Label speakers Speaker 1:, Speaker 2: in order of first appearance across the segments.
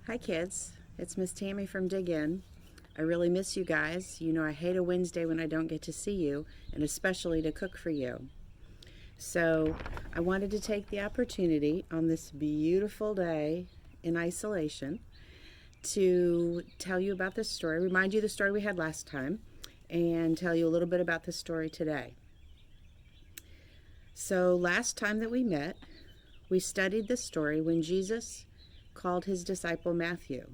Speaker 1: Hi kids, it's Miss Tammy from Dig In. I really miss you guys. You know I hate a Wednesday when I don't get to see you, and especially to cook for you. So I wanted to take the opportunity on this beautiful day in isolation to tell you about this story, remind you the story we had last time, and tell you a little bit about this story today. So last time that we met, we studied the story when Jesus called his disciple Matthew.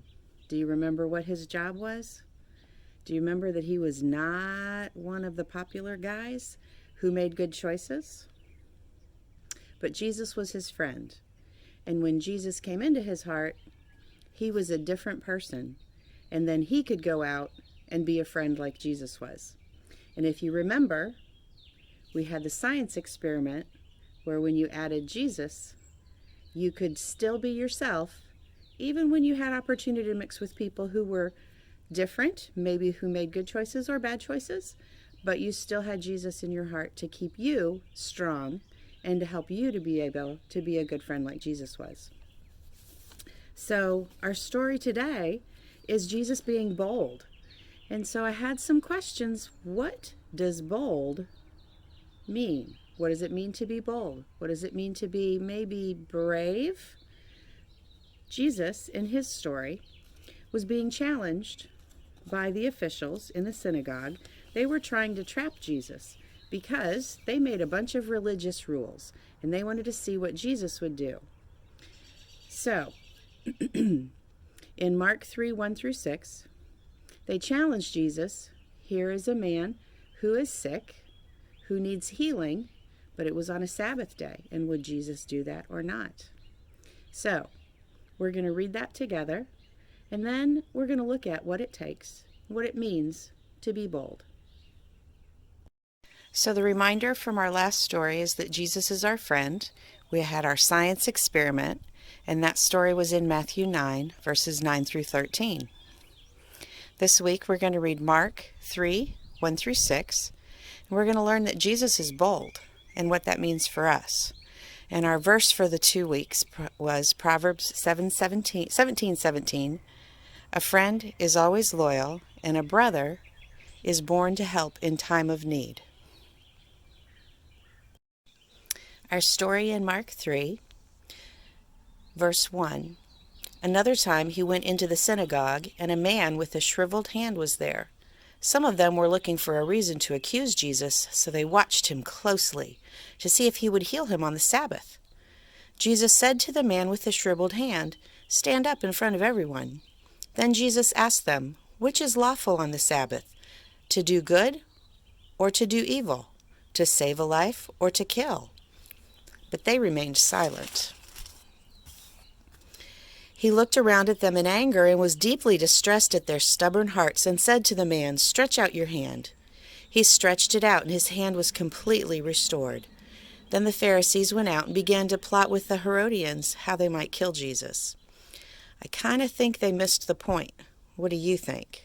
Speaker 1: Do you remember what his job was? Do you remember that he was not one of the popular guys who made good choices? But Jesus was his friend. And when Jesus came into his heart, he was a different person. And then he could go out and be a friend like Jesus was. And if you remember, we had the science experiment where when you added Jesus, you could still be yourself, even when you had opportunity to mix with people who were different, maybe who made good choices or bad choices, but you still had Jesus in your heart to keep you strong and to help you to be able to be a good friend like Jesus was. So our story today is Jesus being bold. And so I had some questions. What does bold mean? What does it mean to be bold? What does it mean to be maybe brave? Jesus, in his story, was being challenged by the officials in the synagogue. They were trying to trap Jesus because they made a bunch of religious rules and they wanted to see what Jesus would do. So, in Mark 3, 1 through 6, they challenged Jesus. Here is a man who is sick, who needs healing, but it was on a Sabbath day. And would Jesus do that or not? So, we're going to read that together, and then we're going to look at what it takes, what it means to be bold. So the reminder from our last story is that Jesus is our friend. We had our science experiment, and that story was in Matthew 9, verses 9 through 13. This week we're going to read Mark 3, 1 through 6, and we're going to learn that Jesus is bold and what that means for us. And our verse for the 2 weeks was Proverbs 17:17. A friend is always loyal, and a brother is born to help in time of need. Our story in Mark 3, verse 1. Another time he went into the synagogue, and a man with a shriveled hand was there. Some of them were looking for a reason to accuse Jesus, so they watched him closely to see if he would heal him on the Sabbath. Jesus said to the man with the shriveled hand, "Stand up in front of everyone." Then Jesus asked them, "Which is lawful on the Sabbath, to do good or to do evil, to save a life or to kill?" But they remained silent. He looked around at them in anger and was deeply distressed at their stubborn hearts and said to the man, "Stretch out your hand." He stretched it out, and his hand was completely restored. Then the Pharisees went out and began to plot with the Herodians how they might kill Jesus. I kind of think they missed the point. What do you think?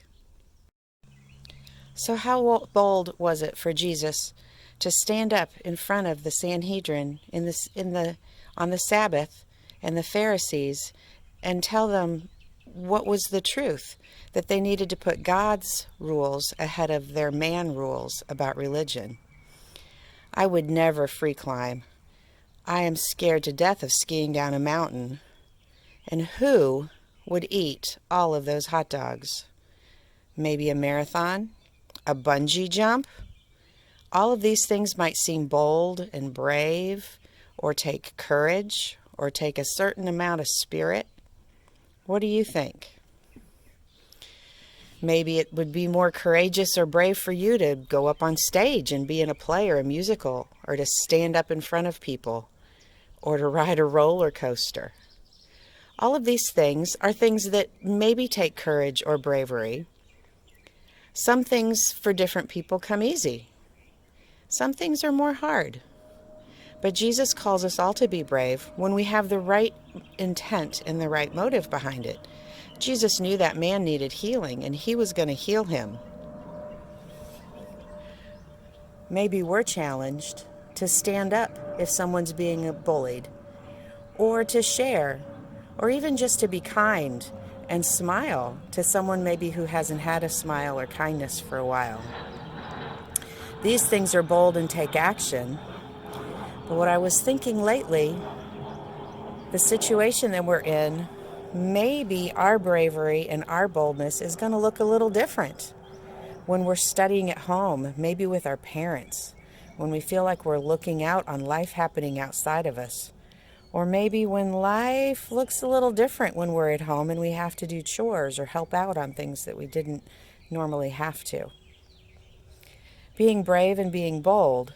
Speaker 1: So how bold was it for Jesus to stand up in front of the Sanhedrin on the Sabbath and the Pharisees and tell them what was the truth, that they needed to put God's rules ahead of their man rules about religion? I would never free climb. I am scared to death of skiing down a mountain. And who would eat all of those hot dogs? Maybe a marathon? A bungee jump? All of these things might seem bold and brave, or take courage, or take a certain amount of spirit. What do you think? Maybe it would be more courageous or brave for you to go up on stage and be in a play or a musical, or to stand up in front of people, or to ride a roller coaster. All of these things are things that maybe take courage or bravery. Some things for different people come easy. Some things are more hard. But Jesus calls us all to be brave when we have the right intent and the right motive behind it. Jesus knew that man needed healing, and he was going to heal him. Maybe we're challenged to stand up if someone's being bullied, or to share, or even just to be kind and smile to someone maybe who hasn't had a smile or kindness for a while. These things are bold and take action. But what I was thinking lately, the situation that we're in, maybe our bravery and our boldness is going to look a little different when we're studying at home, maybe with our parents, when we feel like we're looking out on life happening outside of us. Or maybe when life looks a little different when we're at home and we have to do chores or help out on things that we didn't normally have to. Being brave and being bold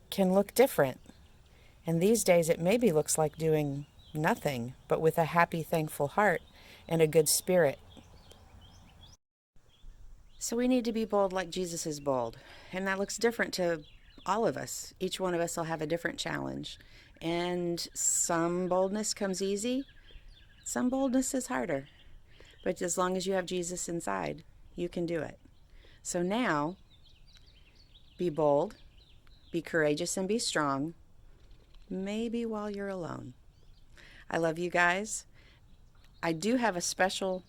Speaker 1: can look different. And these days it maybe looks like doing nothing, but with a happy, thankful heart and a good spirit. So we need to be bold like Jesus is bold. And that looks different to all of us. Each one of us will have a different challenge. And some boldness comes easy, some boldness is harder. But as long as you have Jesus inside, you can do it. So now, be bold, be courageous, and be strong, maybe while you're alone. I love you guys. I do have a special,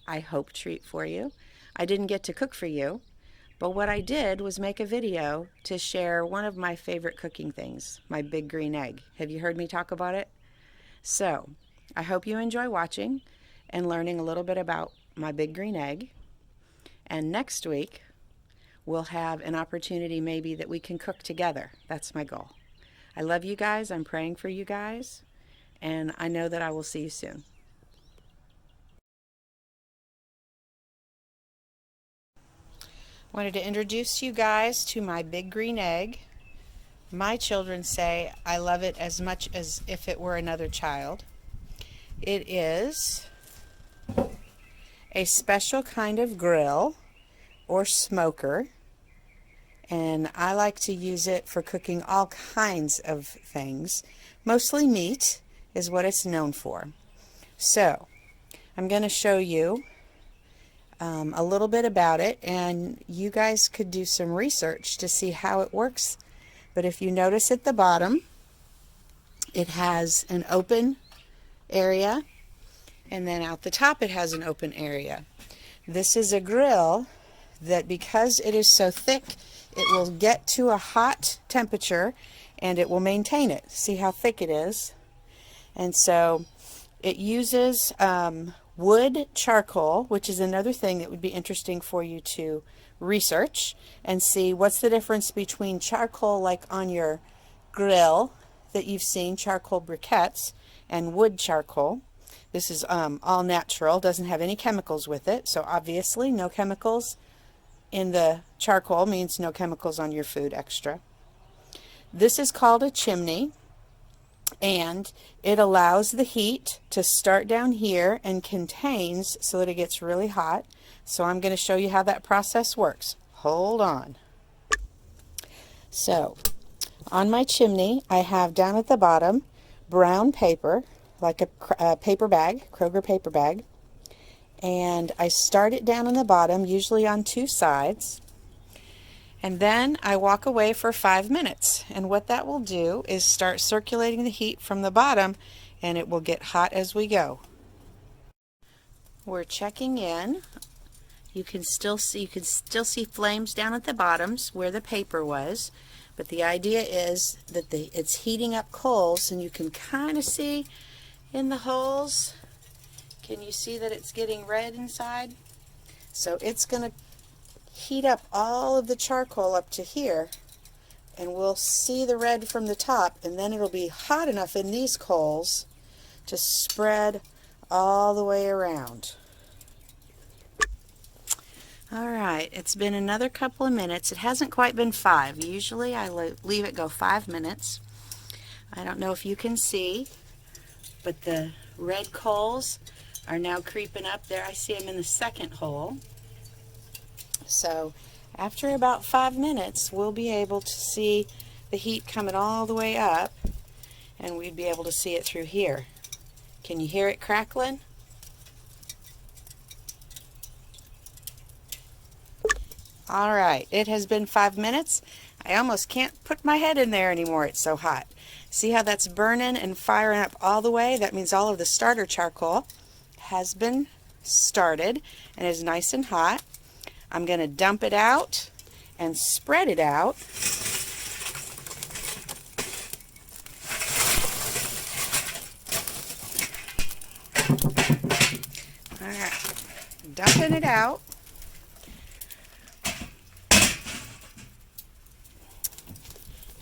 Speaker 1: I hope, treat for you. I didn't get to cook for you, but what I did was make a video to share one of my favorite cooking things, my big green egg. Have you heard me talk about it? So, I hope you enjoy watching and learning a little bit about my big green egg. And next week, we'll have an opportunity maybe that we can cook together. That's my goal. I love you guys. I'm praying for you guys. And I know that I will see you soon. Wanted to introduce you guys to my big green egg. My children say I love it as much as if it were another child. It is a special kind of grill or smoker, and I like to use it for cooking all kinds of things. Mostly meat is what it's known for. So I'm going to show you a little bit about it, and you guys could do some research to see how it works. But if you notice at the bottom, it has an open area, and then out the top it has an open area. This is a grill that, because it is so thick, it will get to a hot temperature and it will maintain it. See how thick it is? And so it uses wood charcoal, which is another thing that would be interesting for you to research and see what's the difference between charcoal like on your grill that you've seen, charcoal briquettes, and wood charcoal. This is all natural, doesn't have any chemicals with it, so obviously no chemicals in the charcoal means no chemicals on your food extra. This is called a chimney, and it allows the heat to start down here and contains so that it gets really hot. So I'm going to show you how that process works. Hold on. So on my chimney, I have down at the bottom brown paper, like a paper bag, Kroger paper bag, and I start it down on the bottom, usually on two sides. And then I walk away for 5 minutes, and what that will do is start circulating the heat from the bottom, and it will get hot as we go. We're checking in. You can still see flames down at the bottoms where the paper was, but the idea is that it's heating up coals, and you can kind of see in the holes. Can you see that it's getting red inside? So it's going to heat up all of the charcoal up to here, and we'll see the red from the top, and then it'll be hot enough in these coals to spread all the way around. Alright, it's been another couple of minutes. It hasn't quite been 5. Usually I leave it go 5 minutes. I don't know if you can see, but the red coals are now creeping up there. I see them in the second hole. So after about 5 minutes, we'll be able to see the heat coming all the way up, and we'd be able to see it through here. Can you hear it crackling? All right, it has been 5 minutes. I almost can't put my head in there anymore. It's so hot. See how that's burning and firing up all the way? That means all of the starter charcoal has been started and is nice and hot. I'm going to dump it out and spread it out. All right, dumping it out.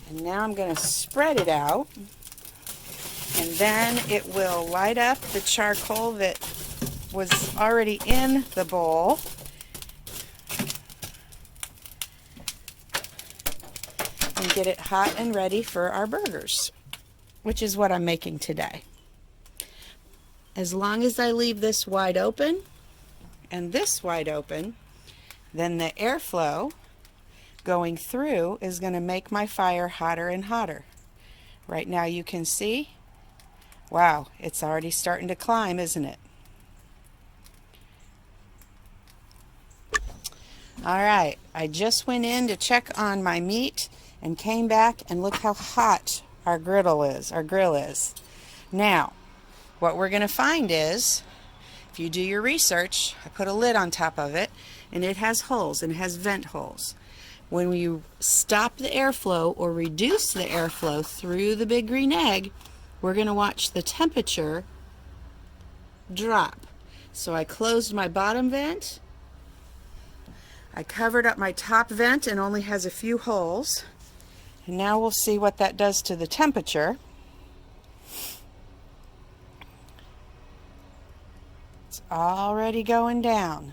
Speaker 1: And now I'm going to spread it out. And then it will light up the charcoal that was already in the bowl. And get it hot and ready for our burgers, which is what I'm making today. As long as I leave this wide open and this wide open, then the airflow going through is going to make my fire hotter and hotter. Right now you can see, wow, it's already starting to climb, isn't it? All right, I just went in to check on my meat and came back, and look how hot our grill is. Now, what we're going to find is, if you do your research, I put a lid on top of it, and it has holes and it has vent holes. When you stop the airflow or reduce the airflow through the big green egg, we're going to watch the temperature drop. So I closed my bottom vent. I covered up my top vent and only has a few holes. And now we'll see what that does to the temperature. It's already going down.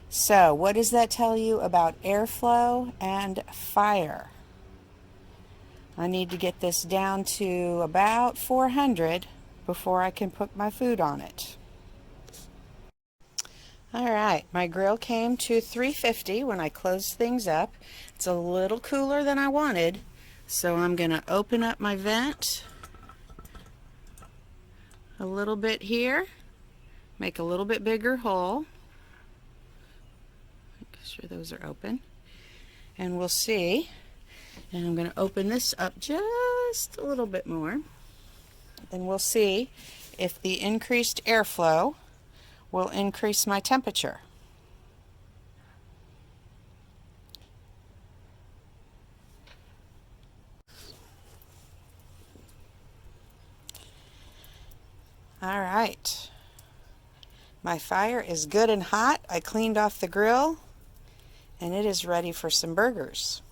Speaker 1: So what does that tell you about airflow and fire? I need to get this down to about 400 before I can put my food on it. Alright, my grill came to 350 when I closed things up. It's a little cooler than I wanted, so I'm going to open up my vent a little bit here, make a little bit bigger hole. Make sure those are open, and we'll see. And I'm going to open this up just a little bit more, and we'll see if the increased airflow will increase my temperature. All right, my fire is good and hot. I cleaned off the grill and it is ready for some burgers.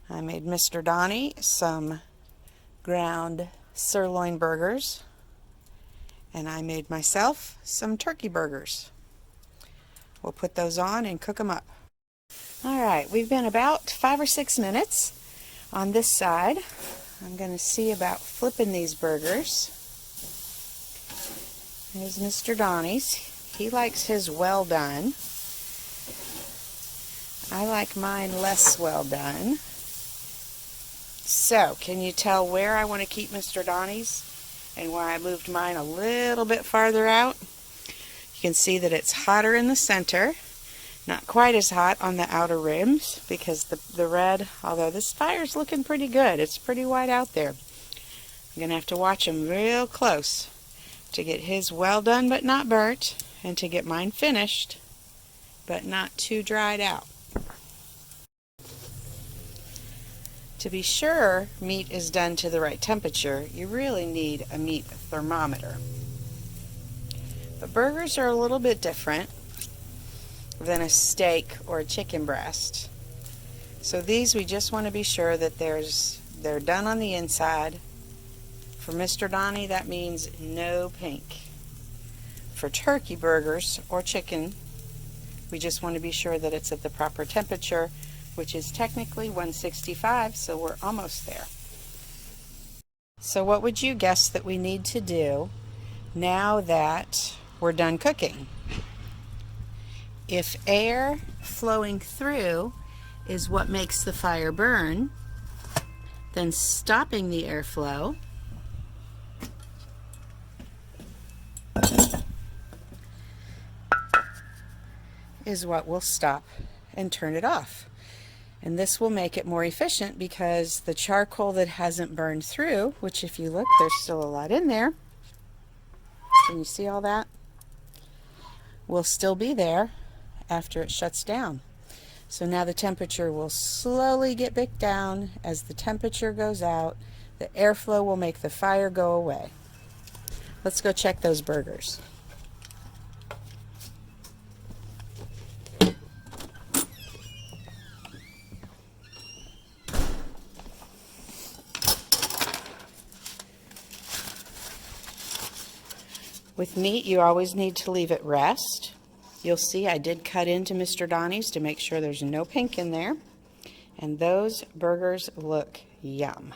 Speaker 1: I made Mr. Donnie some ground sirloin burgers, and I made myself some turkey burgers. We'll put those on and cook them up. All right, we've been about 5 or 6 minutes on this side. I'm going to see about flipping these burgers. Here's Mr. Donnie's. He likes his well done. I like mine less well done. So, can you tell where I want to keep Mr. Donnie's and why I moved mine a little bit farther out? You can see that it's hotter in the center, not quite as hot on the outer rims because the red, although this fire's looking pretty good, it's pretty white out there. I'm going to have to watch him real close to get his well done but not burnt, and to get mine finished but not too dried out. To be sure meat is done to the right temperature, you really need a meat thermometer. But burgers are a little bit different than a steak or a chicken breast. So these, we just want to be sure that they're done on the inside. For Mr. Donnie, that means no pink. For turkey burgers or chicken, we just want to be sure that it's at the proper temperature, which is technically 165, so we're almost there. So what would you guess that we need to do now that we're done cooking? If air flowing through is what makes the fire burn, then stopping the airflow is what will stop and turn it off. And this will make it more efficient because the charcoal that hasn't burned through, which if you look, there's still a lot in there. Can you see all that? will still be there after it shuts down. So now the temperature will slowly get back down. As the temperature goes out, the airflow will make the fire go away. Let's go check those burgers. With meat, you always need to leave it rest. You'll see I did cut into Mr. Donnie's to make sure there's no pink in there. And those burgers look yum.